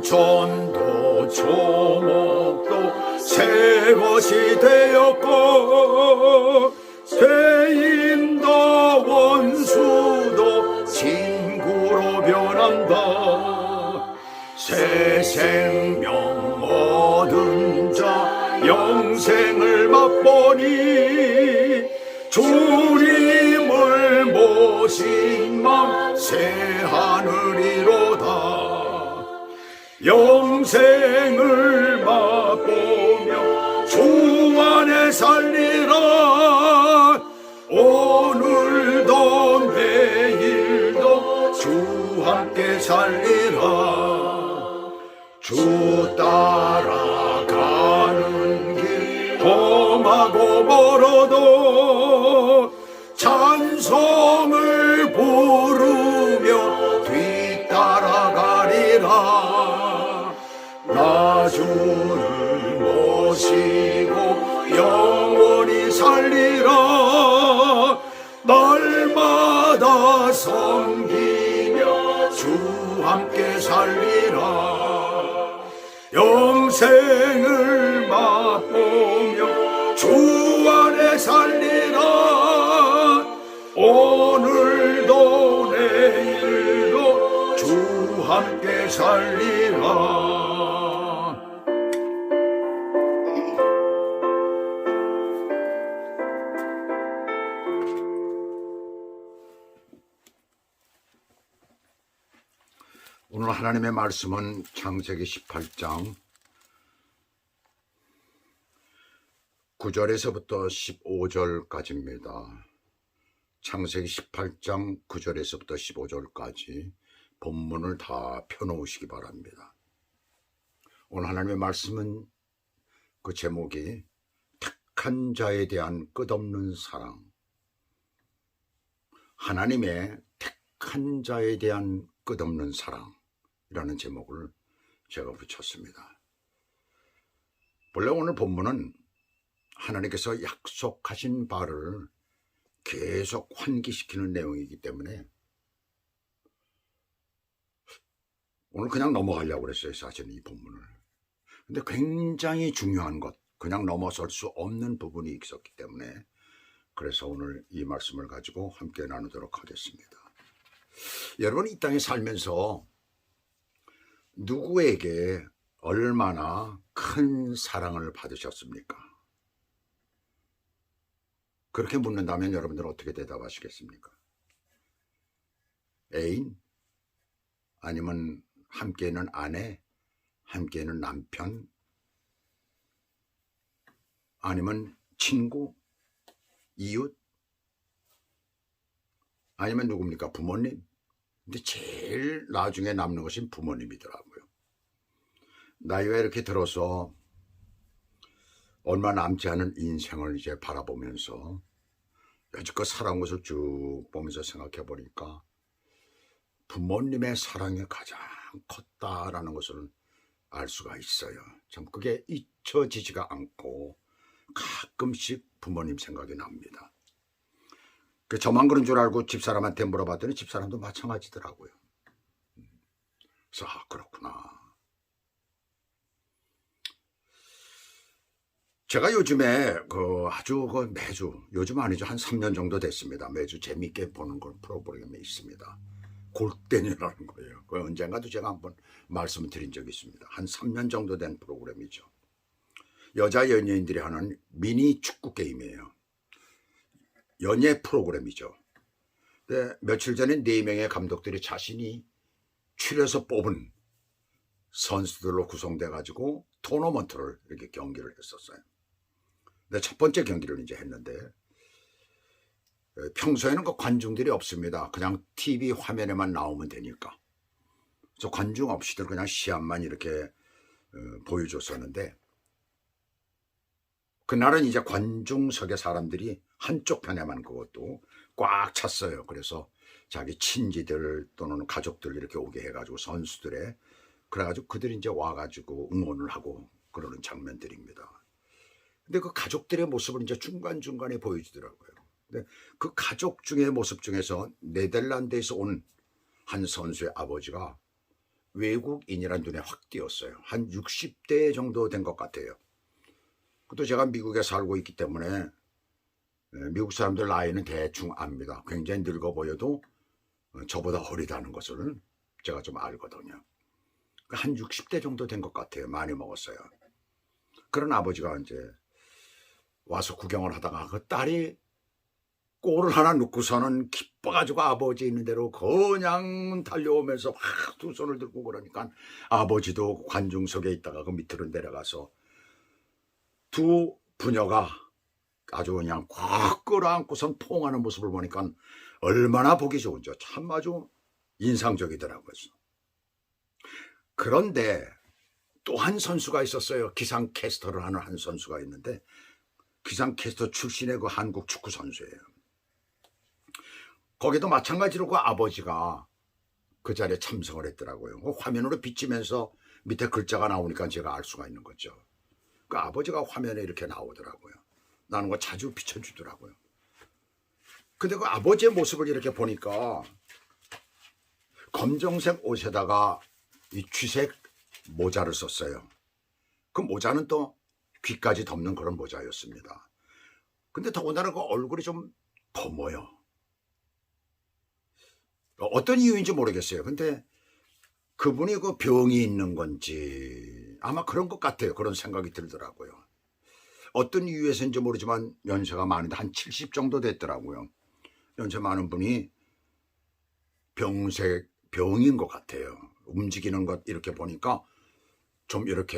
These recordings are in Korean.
전도 조목도 새 것이 되었고 죄인도 원수도 친구로 변한다. 새 생명 얻은 자 영생을 맛보니 주님을 모신 맘 새 하늘이로다. 영생을 맛보며 주 안에 살리라. 오늘도 내일도 주 함께 살리라. 주 따라가는 길 험하고 멀어도 찬송을 부르며 뒤따라가리라. 나 주를 모시고 영원히 살리라. 날마다 섬기며 주 함께 살리라. 영생을 맛보며 주 안에 살리라. 오늘도 내일도 주 함께 살리라. 오늘 하나님의 말씀은 창세기 18장 9절에서부터 15절까지입니다. 창세기 18장 9절에서부터 15절까지 본문을 다 펴놓으시기 바랍니다. 오늘 하나님의 말씀은 그 제목이 택한 자에 대한 끝없는 사랑, 하나님의 택한 자에 대한 끝없는 사랑이라는 제목을 제가 붙였습니다. 본래 오늘 본문은 하나님께서 약속하신 바를 계속 환기시키는 내용이기 때문에 오늘 그냥 넘어가려고 그랬어요, 사실은 이 본문을. 근데 굉장히 중요한 것, 그냥 넘어설 수 없는 부분이 있었기 때문에 그래서 오늘 이 말씀을 가지고 함께 나누도록 하겠습니다. 여러분, 이 땅에 살면서 누구에게 얼마나 큰 사랑을 받으셨습니까? 그렇게 묻는다면 여러분들은 어떻게 대답하시겠습니까? 애인? 아니면 함께 있는 아내? 함께 있는 남편? 아니면 친구? 이웃? 아니면 누굽니까? 부모님? 근데 제일 나중에 남는 것이 부모님이더라고요. 나이가 이렇게 들어서 얼마 남지 않은 인생을 이제 바라보면서 여지껏 살아온 것을 쭉 보면서 생각해 보니까 부모님의 사랑이 가장 컸다라는 것을 알 수가 있어요. 참 그게 잊혀지지가 않고 가끔씩 부모님 생각이 납니다. 저만 그런 줄 알고 집사람한테 물어봤더니 집사람도 마찬가지더라고요. 그래서 그렇구나. 제가 요즘에 아주 매주, 요즘 아니죠, 한 3년 정도 됐습니다. 매주 재미있게 보는 걸 프로그램이 있습니다. 골대녀라는 거예요. 언젠가도 제가 한번 말씀을 드린 적이 있습니다. 한 3년 정도 된 프로그램이죠. 여자 연예인들이 하는 미니 축구 게임이에요. 연예 프로그램이죠. 근데 며칠 전에 4명의 감독들이 자신이 추려서 뽑은 선수들로 구성돼 가지고 토너먼트를 이렇게 경기를 했었어요. 근데 첫 번째 경기를 이제 했는데 평소에는 그 관중들이 없습니다. 그냥 TV 화면에만 나오면 되니까. 그래서 관중 없이들 그냥 시합만 이렇게 보여줬었는데 그날은 이제 관중석의 사람들이 한쪽 편에만 그것도 꽉 찼어요. 그래서 자기 친지들 또는 가족들 이렇게 오게 해가지고 선수들의 그래가지고 그들이 이제 와가지고 응원을 하고 그러는 장면들입니다. 근데 그 가족들의 모습을 이제 중간중간에 보여주더라고요. 근데 그 가족 중의 모습 중에서 네덜란드에서 온 한 선수의 아버지가 외국인이란 눈에 확 띄었어요. 한 60대 정도 된 것 같아요. 그것도 제가 미국에 살고 있기 때문에 미국 사람들 나이는 대충 압니다. 굉장히 늙어 보여도 저보다 어리다는 것을 제가 좀 알거든요. 한 60대 정도 된 것 같아요. 많이 먹었어요. 그런 아버지가 이제 와서 구경을 하다가 그 딸이 꼴을 하나 놓고서는 기뻐가지고 아버지 있는 대로 그냥 달려오면서 막 두 손을 들고 그러니까 아버지도 관중석에 있다가 그 밑으로 내려가서 두 부녀가 아주 그냥 꽉 끌어안고선 포옹하는 모습을 보니까 얼마나 보기 좋은지 참 아주 인상적이더라고요. 그런데 또 한 선수가 있었어요. 기상캐스터를 하는 한 선수가 있는데 기상캐스터 출신의 그 한국 축구 선수예요. 거기도 마찬가지로 그 아버지가 그 자리에 참석을 했더라고요. 그 화면으로 비치면서 밑에 글자가 나오니까 제가 알 수가 있는 거죠. 그 아버지가 화면에 이렇게 나오더라고요. 나는 거 자주 비춰주더라고요. 근데 그 아버지의 모습을 이렇게 보니까 검정색 옷에다가 이 쥐색 모자를 썼어요. 그 모자는 또 귀까지 덮는 그런 모자였습니다. 근데 더군다나 그 얼굴이 좀 검어요. 어떤 이유인지 모르겠어요. 근데 그분이 그 병이 있는 건지 아마 그런 것 같아요. 그런 생각이 들더라고요. 어떤 이유에서인지 모르지만 연세가 많은데 한 70 정도 됐더라고요. 연세 많은 분이 병인 것 같아요. 움직이는 것 이렇게 보니까 좀 이렇게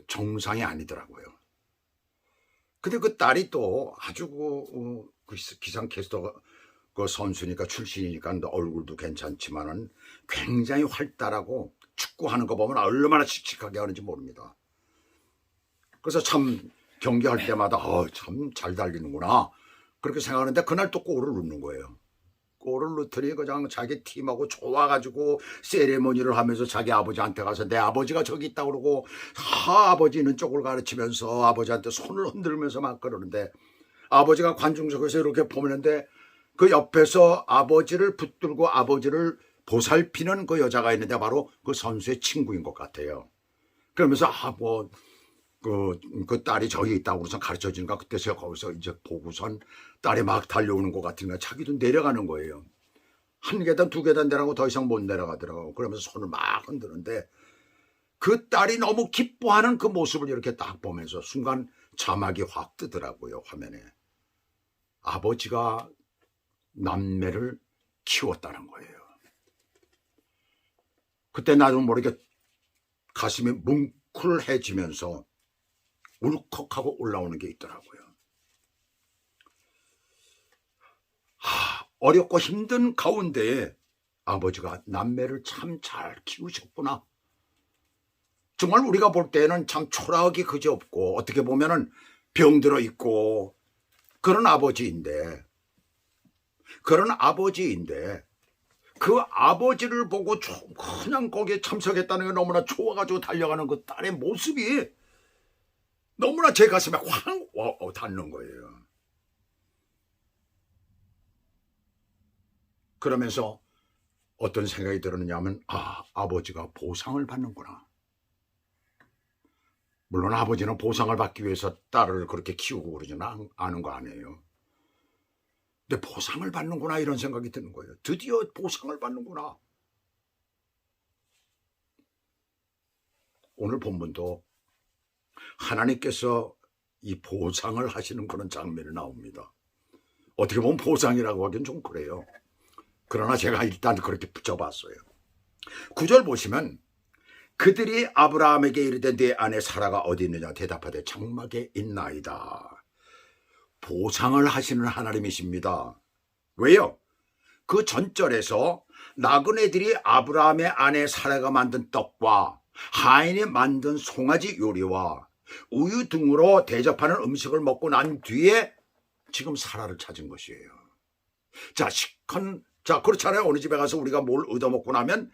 정상이 아니더라고요. 근데 그 딸이 또 아주 그 기상캐스터 그 선수니까 출신이니까 얼굴도 괜찮지만은 굉장히 활달하고 축구하는 거 보면 얼마나 씩씩하게 하는지 모릅니다. 그래서 참 경기할 때마다 참 잘 달리는구나 그렇게 생각하는데 그날 또 골을 넣는 거예요. 골을 넣더니 그냥 자기 팀하고 좋아가지고 세레모니를 하면서 자기 아버지한테 가서 내 아버지가 저기 있다고 그러고 아버지 있는 쪽을 가르치면서 아버지한테 손을 흔들면서 막 그러는데 아버지가 관중석에서 이렇게 보는데 그 옆에서 아버지를 붙들고 아버지를 보살피는 그 여자가 있는데 바로 그 선수의 친구인 것 같아요. 그러면서 그 딸이 저기 있다고 그래서 가르쳐 주니까 그때 제가 거기서 이제 보고선 딸이 막 달려오는 것 같으니까 자기도 내려가는 거예요. 한 계단 두 계단 내려가고 더 이상 못 내려가더라고. 그러면서 손을 막 흔드는데 그 딸이 너무 기뻐하는 그 모습을 이렇게 딱 보면서 순간 자막이 확 뜨더라고요. 화면에. 아버지가 남매를 키웠다는 거예요. 그때 나도 모르게 가슴이 뭉클해지면서 울컥하고 올라오는 게 있더라고요. 어렵고 힘든 가운데에 아버지가 남매를 참 잘 키우셨구나. 정말 우리가 볼 때는 참 초라하기 그지없고 어떻게 보면은 병들어 있고 그런 아버지인데 그 아버지를 보고 그냥 거기에 참석했다는 게 너무나 좋아가지고 달려가는 그 딸의 모습이 너무나 제 가슴에 확 닿는 거예요. 그러면서 어떤 생각이 들었느냐 하면 아버지가 보상을 받는구나. 물론 아버지는 보상을 받기 위해서 딸을 그렇게 키우고 그러지는 않은 거 아니에요. 근데 보상을 받는구나 이런 생각이 드는 거예요. 드디어 보상을 받는구나. 오늘 본문도 하나님께서 이 보상을 하시는 그런 장면이 나옵니다. 어떻게 보면 보상이라고 하기엔 좀 그래요. 그러나 제가 일단 그렇게 붙여봤어요. 9절 보시면 그들이 아브라함에게 이르되 네 아내 사라가 어디 있느냐 대답하되 장막에 있나이다. 보상을 하시는 하나님이십니다. 왜요? 그 전절에서 나그네들이 아브라함의 아내 사라가 만든 떡과 하인이 만든 송아지 요리와 우유 등으로 대접하는 음식을 먹고 난 뒤에 지금 사라를 찾은 것이에요. 자, 그렇잖아요. 어느 집에 가서 우리가 뭘 얻어먹고 나면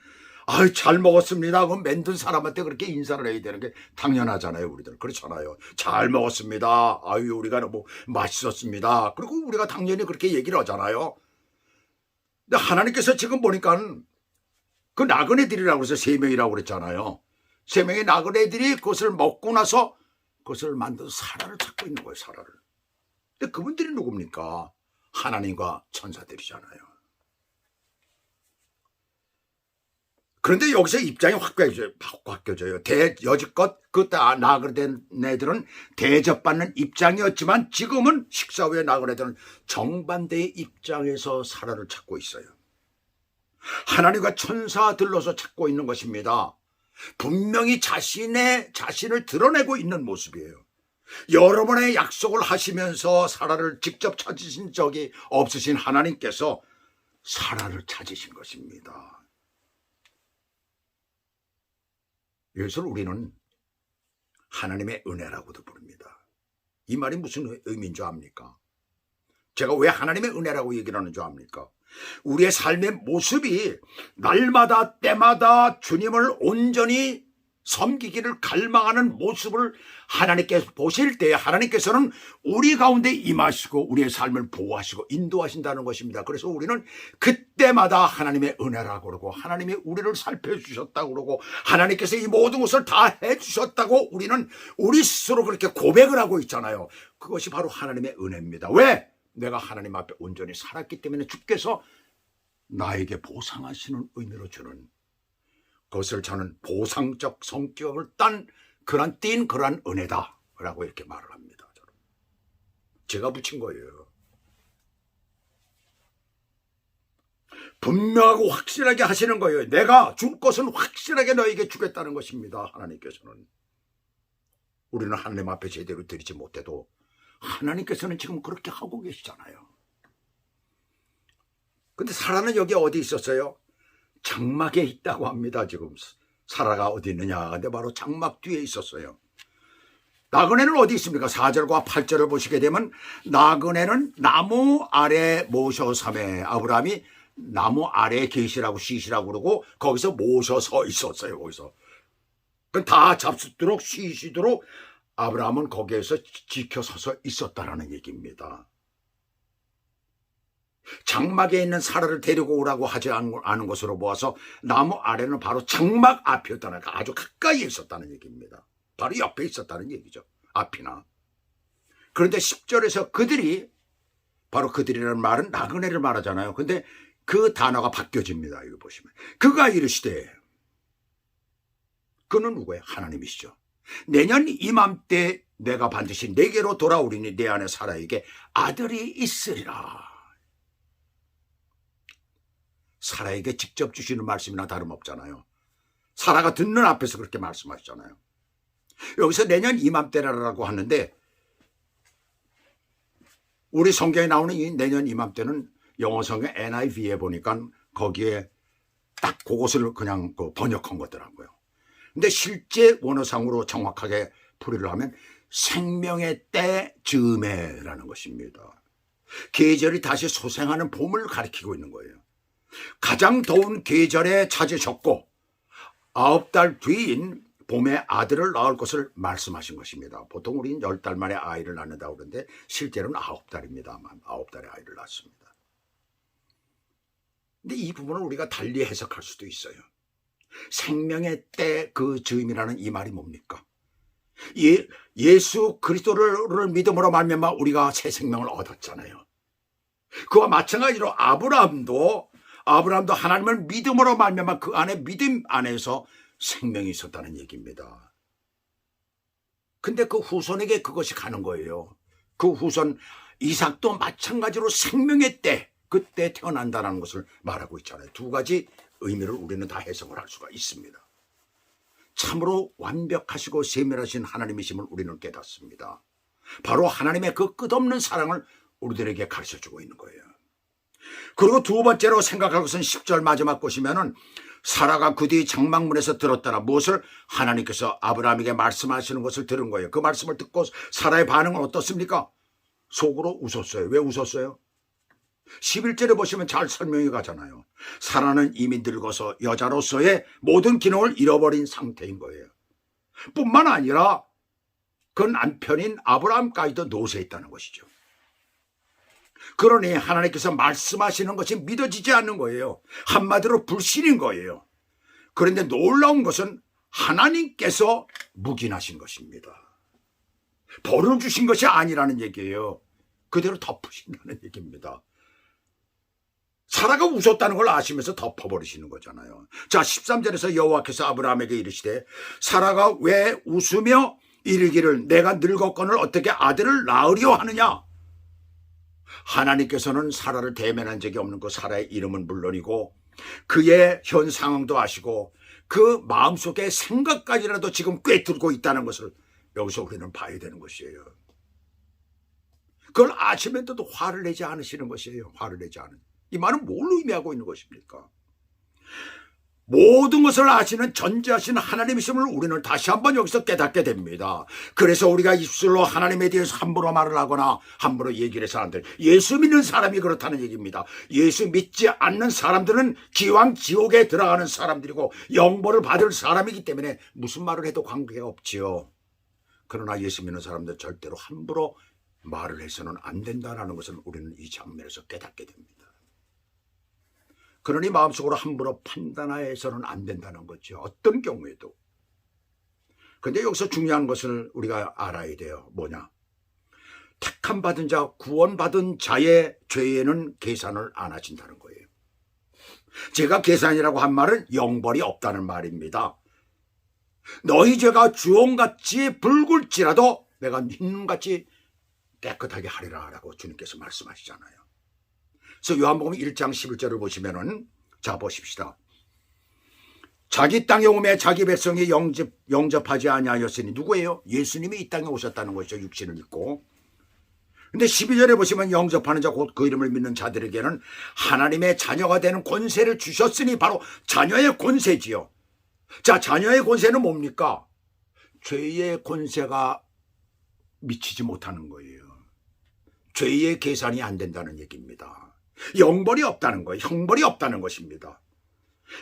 잘 먹었습니다. 그럼 만든 사람한테 그렇게 인사를 해야 되는 게 당연하잖아요. 우리들 그렇잖아요. 잘 먹었습니다. 우리가 너무 맛있었습니다. 그리고 우리가 당연히 그렇게 얘기를 하잖아요. 근데 하나님께서 지금 보니까 그 나그네들이라고 해서 3명이라고 그랬잖아요. 3명의 나그네들이 그것을 먹고 나서 그것을 만들어서 사라를 찾고 있는 거예요. 사라를. 근데 그분들이 누굽니까? 하나님과 천사들이잖아요. 그런데 여기서 입장이 확 바뀌어져요. 여지껏 그 나그네들은 대접받는 입장이었지만 지금은 식사 후에 나그네들은 정반대의 입장에서 사라를 찾고 있어요. 하나님과 천사들로서 찾고 있는 것입니다. 분명히 자신을 드러내고 있는 모습이에요. 여러 번의 약속을 하시면서 사라를 직접 찾으신 적이 없으신 하나님께서 사라를 찾으신 것입니다. 이것을 우리는 하나님의 은혜라고도 부릅니다. 이 말이 무슨 의미인 줄 압니까? 제가 왜 하나님의 은혜라고 얘기를 하는 줄 압니까? 우리의 삶의 모습이 날마다 때마다 주님을 온전히 섬기기를 갈망하는 모습을 하나님께서 보실 때 하나님께서는 우리 가운데 임하시고 우리의 삶을 보호하시고 인도하신다는 것입니다. 그래서 우리는 그때마다 하나님의 은혜라고 그러고 하나님이 우리를 살펴주셨다고 그러고 하나님께서 이 모든 것을 다 해주셨다고 우리는 우리 스스로 그렇게 고백을 하고 있잖아요. 그것이 바로 하나님의 은혜입니다. 왜? 내가 하나님 앞에 온전히 살았기 때문에 주께서 나에게 보상하시는 의미로 주는 그것을 저는 보상적 성격을 띈 그러한 은혜다라고 이렇게 말을 합니다. 저는. 제가 붙인 거예요. 분명하고 확실하게 하시는 거예요. 내가 줄 것은 확실하게 너에게 주겠다는 것입니다. 하나님께서는. 우리는 하나님 앞에 제대로 드리지 못해도 하나님께서는 지금 그렇게 하고 계시잖아요. 근데 사라는 여기 어디 있었어요? 장막에 있다고 합니다. 지금 사라가 어디 있느냐. 근데 바로 장막 뒤에 있었어요. 나그네는 어디 있습니까? 4절과 8절을 보시게 되면 나그네는 나무 아래 모셔 삼에 아브라함이 나무 아래에 계시라고 쉬시라고 그러고 거기서 모셔서 있었어요. 거기서. 다 잡수도록 쉬시도록 아브라함은 거기에서 지켜서서 있었다라는 얘기입니다. 장막에 있는 사라를 데리고 오라고 하지 않은 것으로 보아서 나무 아래는 바로 장막 앞이었다는, 아주 가까이에 있었다는 얘기입니다. 바로 옆에 있었다는 얘기죠. 앞이나. 그런데 10절에서 그들이라는 말은 나그네를 말하잖아요. 근데 그 단어가 바뀌어집니다. 이거 보시면. 그가 이르시되, 그는 누구예요? 하나님이시죠. 내년 이맘때 내가 반드시 내게로 돌아오리니 내 안에 사라에게 아들이 있으리라. 사라에게 직접 주시는 말씀이나 다름없잖아요. 사라가 듣는 앞에서 그렇게 말씀하시잖아요. 여기서 내년 이맘때라고 하는데 우리 성경에 나오는 이 내년 이맘때는 영어 성경 NIV에 보니까 거기에 딱 그것을 그냥 번역한 거더라고요. 근데 실제 원어상으로 정확하게 풀이를 하면 생명의 때 즈음에라는 것입니다. 계절이 다시 소생하는 봄을 가리키고 있는 거예요. 가장 더운 계절에 찾으셨고 9달 뒤인 봄에 아들을 낳을 것을 말씀하신 것입니다. 보통 우리는 10달 만에 아이를 낳는다고 그러는데 실제로는 9달입니다. 9달에 아이를 낳습니다. 근데 이 부분을 우리가 달리 해석할 수도 있어요. 생명의 때 그 즈음이라는 이 말이 뭡니까? 예수 그리스도를 믿음으로 말미암아 우리가 새 생명을 얻었잖아요. 그와 마찬가지로 아브라함도 하나님을 믿음으로 말미암아 그 안에 믿음 안에서 생명이 있었다는 얘기입니다. 근데 그 후손에게 그것이 가는 거예요. 그 후손 이삭도 마찬가지로 생명의 때, 그때 태어난다는 것을 말하고 있잖아요. 두 가지 의미를 우리는 다 해석을 할 수가 있습니다. 참으로 완벽하시고 세밀하신 하나님이심을 우리는 깨닫습니다. 바로 하나님의 그 끝없는 사랑을 우리들에게 가르쳐주고 있는 거예요. 그리고 두 번째로 생각할 것은 10절 마지막 보시면은 사라가 그 뒤 장막문에서 들었더라. 무엇을? 하나님께서 아브라함에게 말씀하시는 것을 들은 거예요. 그 말씀을 듣고 사라의 반응은 어떻습니까? 속으로 웃었어요. 왜 웃었어요? 11절에 보시면 잘 설명이 가잖아요. 사라는 이미 늙어서 여자로서의 모든 기능을 잃어버린 상태인 거예요. 뿐만 아니라 그 남편인 아브라함까지도 노쇠했다는 것이죠. 그러니 하나님께서 말씀하시는 것이 믿어지지 않는 거예요. 한마디로 불신인 거예요. 그런데 놀라운 것은 하나님께서 묵인하신 것입니다. 벌을 주신 것이 아니라는 얘기예요. 그대로 덮으신다는 얘기입니다. 사라가 웃었다는 걸 아시면서 덮어버리시는 거잖아요. 자, 13절에서 여호와께서 아브라함에게 이르시되 사라가 왜 웃으며 이르기를 내가 늙었거늘 어떻게 아들을 낳으려 하느냐. 하나님께서는 사라를 대면한 적이 없는 그 사라의 이름은 물론이고 그의 현 상황도 아시고 그 마음속의 생각까지라도 지금 꿰뚫고 있다는 것을 여기서 우리는 봐야 되는 것이에요. 그걸 아시면서도 화를 내지 않으시는 것이에요. 화를 내지 않은. 이 말은 뭘 의미하고 있는 것입니까? 모든 것을 아시는 전지하신 하나님이심을 우리는 다시 한번 여기서 깨닫게 됩니다. 그래서 우리가 입술로 하나님에 대해서 함부로 말을 하거나 함부로 얘기를 해서 안 돼. 예수 믿는 사람이 그렇다는 얘기입니다. 예수 믿지 않는 사람들은 기왕 지옥에 들어가는 사람들이고 영벌을 받을 사람이기 때문에 무슨 말을 해도 관계가 없지요. 그러나 예수 믿는 사람들 절대로 함부로 말을 해서는 안 된다는 것을 우리는 이 장면에서 깨닫게 됩니다. 그러니 마음속으로 함부로 판단해서는 안 된다는 거죠. 어떤 경우에도. 그런데 여기서 중요한 것을 우리가 알아야 돼요. 뭐냐? 택함 받은 자, 구원받은 자의 죄에는 계산을 안 하신다는 거예요. 제가 계산이라고 한 말은 영벌이 없다는 말입니다. 너희 죄가 주홍같이 붉을지라도 내가 흰같이 깨끗하게 하리라 라고 주님께서 말씀하시잖아요. 그래서 요한복음 1장 11절을 보시면은 자 보십시다. 자기 땅에 오매 자기 백성이 영접하지 아니하였으니 누구예요? 예수님이 이 땅에 오셨다는 것이죠. 육신을 입고. 근데 12절에 보시면 영접하는 자 곧 그 이름을 믿는 자들에게는 하나님의 자녀가 되는 권세를 주셨으니 바로 자녀의 권세지요. 자, 자녀의 권세는 뭡니까? 죄의 권세가 미치지 못하는 거예요. 죄의 계산이 안 된다는 얘기입니다. 영벌이 없다는 거예요. 형벌이 없다는 것입니다.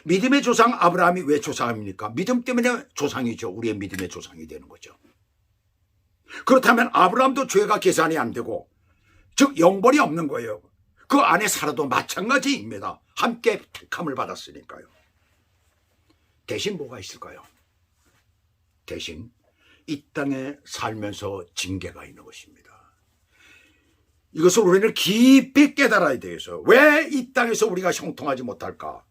믿음의 조상 아브라함이 왜 조상입니까? 믿음 때문에 조상이죠. 우리의 믿음의 조상이 되는 거죠. 그렇다면 아브라함도 죄가 계산이 안 되고 즉 영벌이 없는 거예요. 그 안에 살아도 마찬가지입니다. 함께 택함을 받았으니까요. 대신 뭐가 있을까요? 대신 이 땅에 살면서 징계가 있는 것입니다. 이것을 우리는 깊이 깨달아야 되겠어요. 왜 이 땅에서 우리가 형통하지 못할까?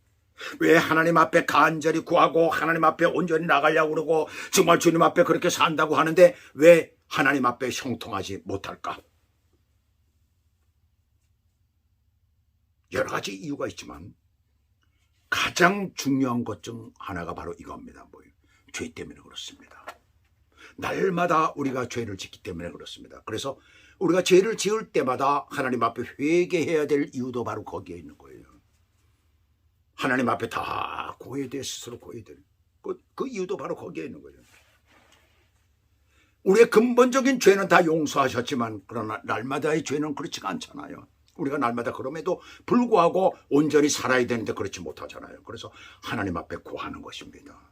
왜 하나님 앞에 간절히 구하고 하나님 앞에 온전히 나가려고 그러고 정말 주님 앞에 그렇게 산다고 하는데 왜 하나님 앞에 형통하지 못할까? 여러 가지 이유가 있지만 가장 중요한 것 중 하나가 바로 이겁니다. 뭐예요? 죄 때문에 그렇습니다. 날마다 우리가 죄를 짓기 때문에 그렇습니다. 그래서 우리가 죄를 지을 때마다 하나님 앞에 회개해야 될 이유도 바로 거기에 있는 거예요. 하나님 앞에 다 고해야 돼. 스스로 고해야 될 그 이유도 바로 거기에 있는 거예요. 우리의 근본적인 죄는 다 용서하셨지만 그러나 날마다의 죄는 그렇지가 않잖아요. 우리가 날마다 그럼에도 불구하고 온전히 살아야 되는데 그렇지 못하잖아요. 그래서 하나님 앞에 구하는 것입니다.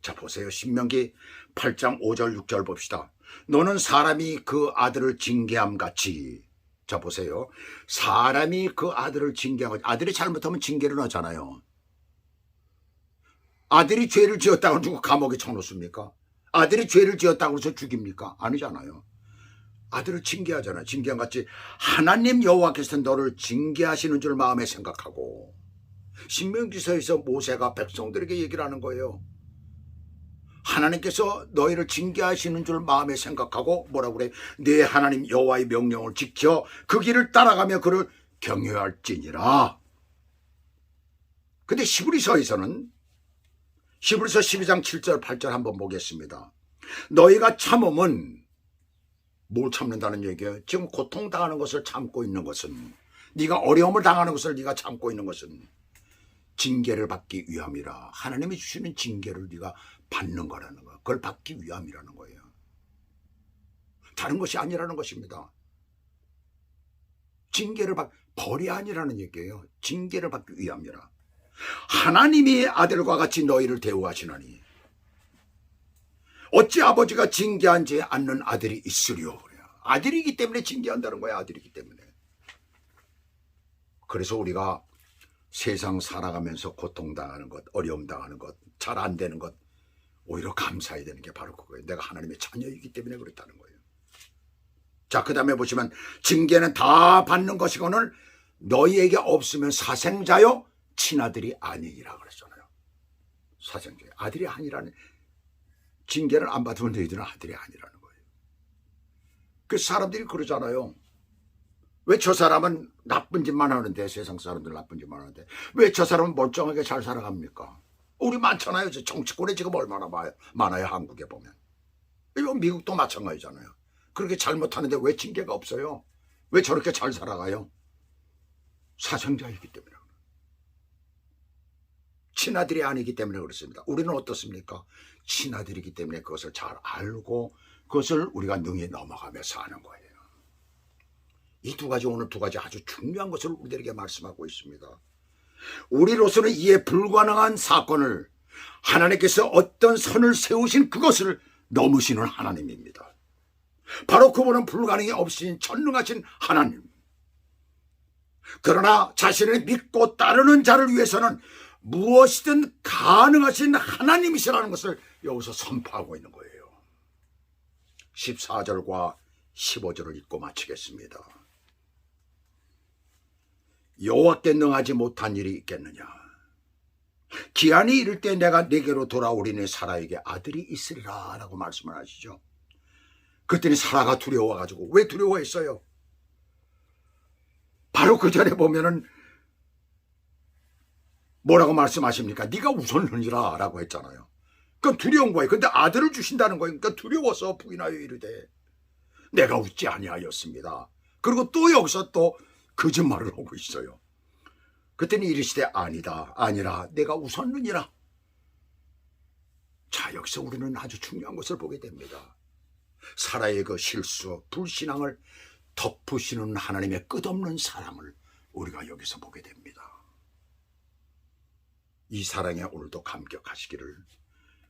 자 보세요. 신명기 8장 5절 6절 봅시다. 너는 사람이 그 아들을 징계함 같이. 자 보세요. 사람이 그 아들을 징계함 같이. 아들이 잘못하면 징계를 하잖아요. 아들이 죄를 지었다고 누구 감옥에 쳐놓습니까? 아들이 죄를 지었다고 해서 죽입니까? 아니잖아요. 아들을 징계하잖아요. 징계함 같이 하나님 여호와께서 너를 징계하시는 줄 마음에 생각하고. 신명기서에서 모세가 백성들에게 얘기를 하는 거예요. 하나님께서 너희를 징계하시는 줄 마음에 생각하고 뭐라고 그래? 내 하나님 여호와의 명령을 지켜 그 길을 따라가며 그를 경외할지니라. 근데 히브리서에서는 히브리서 12장 7절 8절 한번 보겠습니다. 너희가 참음은 뭘 참는다는 얘기예요? 지금 고통당하는 것을 참고 있는 것은, 네가 어려움을 당하는 것을 네가 참고 있는 것은 징계를 받기 위함이라. 하나님이 주시는 징계를 네가 받는 거라는 거. 그걸 받기 위함이라는 거예요. 다른 것이 아니라는 것입니다. 징계를 벌이 아니라는 얘기예요. 징계를 받기 위함이라. 하나님이 아들과 같이 너희를 대우하시나니 어찌 아버지가 징계하지 않는 아들이 있으리요. 아들이기 때문에 징계한다는 거야. 아들이기 때문에. 그래서 우리가 세상 살아가면서 고통당하는 것, 어려움 당하는 것, 잘 안 되는 것, 오히려 감사해야 되는 게 바로 그거예요. 내가 하나님의 자녀이기 때문에 그렇다는 거예요. 자, 그 다음에 보시면 징계는 다 받는 것이거늘 너희에게 없으면 사생자요 친아들이 아니니라 그랬잖아요. 사생자요. 아들이 아니라는, 징계를 안 받으면 너희들은 아들이 아니라는 거예요. 그 사람들이 그러잖아요. 왜 저 사람은 나쁜 짓만 하는데, 세상 사람들 나쁜 짓만 하는데 왜 저 사람은 멀쩡하게 잘 살아갑니까? 우리 많잖아요. 정치권에 지금 얼마나 많아요. 한국에 보면. 이거 미국도 마찬가지잖아요. 그렇게 잘못하는데 왜 징계가 없어요? 왜 저렇게 잘 살아가요? 사생자이기 때문에. 친아들이 아니기 때문에 그렇습니다. 우리는 어떻습니까? 친아들이기 때문에 그것을 잘 알고 그것을 우리가 능히 넘어가며 사는 거예요. 이 두 가지, 오늘 두 가지 아주 중요한 것을 우리들에게 말씀하고 있습니다. 우리로서는 이해 불가능한 사건을 하나님께서 어떤 선을 세우신 그것을 넘으시는 하나님입니다. 바로 그분은 불가능이 없으신 전능하신 하나님. 그러나 자신을 믿고 따르는 자를 위해서는 무엇이든 가능하신 하나님이시라는 것을 여기서 선포하고 있는 거예요. 14절과 15절을 읽고 마치겠습니다. 여호와께 능하지 못한 일이 있겠느냐? 기한이 이를 때 내가 네게로 돌아오리니 사라에게 아들이 있으리라 라고 말씀을 하시죠. 그랬더니 사라가 두려워가지고, 왜 두려워했어요? 바로 그 전에 보면은 뭐라고 말씀하십니까? 네가 우선느니라 라고 했잖아요. 그건 두려운 거예요. 근데 아들을 주신다는 거예요. 그러니까 두려워서 부인하여 이르되 내가 웃지 아니하였습니다. 그리고 또 여기서 또 거짓말을 하고 있어요. 그랬더니 이르시되 아니라 내가 웃었느니라. 자, 여기서 우리는 아주 중요한 것을 보게 됩니다. 사라의 그 실수, 불신앙을 덮으시는 하나님의 끝없는 사랑을 우리가 여기서 보게 됩니다. 이 사랑에 오늘도 감격하시기를,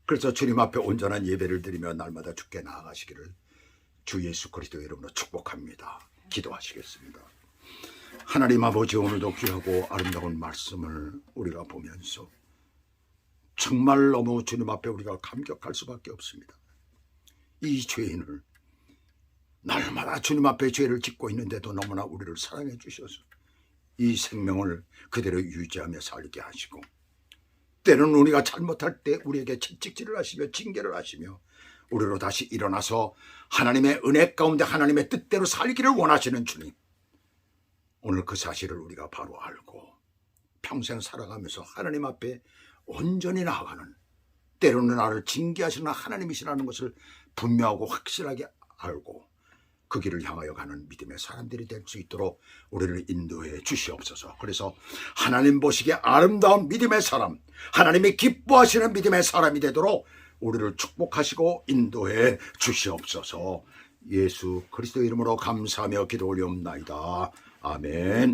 그래서 주님 앞에 온전한 예배를 드리며 날마다 주께 나아가시기를 주 예수 그리스도의 이름으로 축복합니다. 기도하시겠습니다. 하나님 아버지, 오늘도 귀하고 아름다운 말씀을 우리가 보면서 정말 너무 주님 앞에 우리가 감격할 수밖에 없습니다. 이 죄인을 날마다 주님 앞에 죄를 짓고 있는데도 너무나 우리를 사랑해 주셔서 이 생명을 그대로 유지하며 살게 하시고, 때로는 우리가 잘못할 때 우리에게 채찍질을 하시며 징계를 하시며 우리로 다시 일어나서 하나님의 은혜 가운데 하나님의 뜻대로 살기를 원하시는 주님, 오늘 그 사실을 우리가 바로 알고 평생 살아가면서 하나님 앞에 온전히 나아가는, 때로는 나를 징계하시는 하나님이시라는 것을 분명하고 확실하게 알고 그 길을 향하여 가는 믿음의 사람들이 될 수 있도록 우리를 인도해 주시옵소서. 그래서 하나님 보시기에 아름다운 믿음의 사람, 하나님이 기뻐하시는 믿음의 사람이 되도록 우리를 축복하시고 인도해 주시옵소서. 예수 그리스도 이름으로 감사하며 기도 올리옵나이다. 아멘.